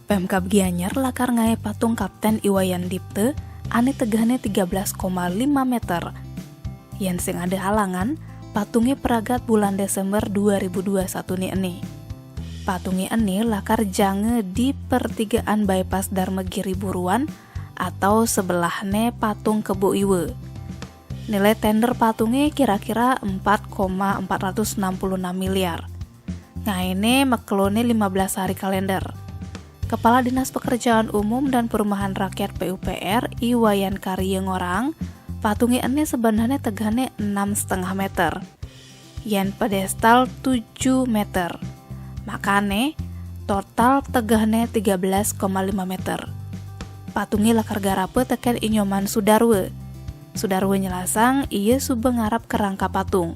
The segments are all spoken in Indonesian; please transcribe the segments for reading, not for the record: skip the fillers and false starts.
Pemkab Gianyar lakar ngae patung Kapten Iwayan Dipte ane tegahnya 13,5 meter. Yen sing ada halangan, patungnya peragat bulan Desember 2021 ini. Patungnya ini lakar jange di pertigaan bypass Darmagiri Buruan atau sebelahnya patung Kebo Iwe. Nilai tender patungnya kira-kira 4,466 miliar. Ngaene mekelone 15 hari kalender. Kepala Dinas Pekerjaan Umum dan Perumahan Rakyat PUPR Iwayan Karye ngorang, patungnya ini sebenarnya tegahnya 6,5 meter. Yen pedestal 7 meter. Makane total tegahnya 13,5 meter. Patungnya lakar garape teken Inyoman Sudarwe. Sudarwe nyelasang iya sube ngarap kerangka patung.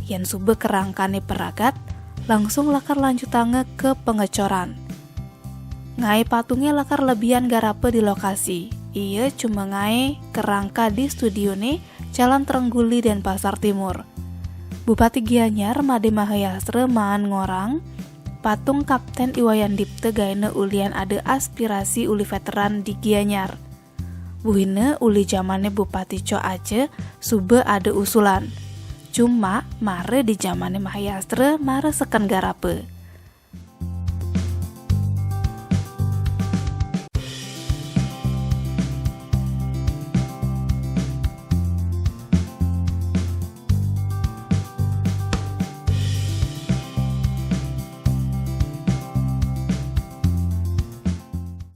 Yen sube kerangkane peragat, langsung lakar lanjutange ke pengecoran. Ngai patungnya lakar lebihan garape di lokasi. Iya cuma ngai kerangka di studio nih Jalan Trengguli dan Pasar Timur. Bupati Gianyar Made Mahayastre maan ngorang, patung Kapten Iwayan Dipte gaene ulian ada aspirasi uli veteran di Gianyar. Buhine uli zamane Bupati Co Aceh sube ada usulan. Cuma mare di zamane Mahayastre mare seken garape.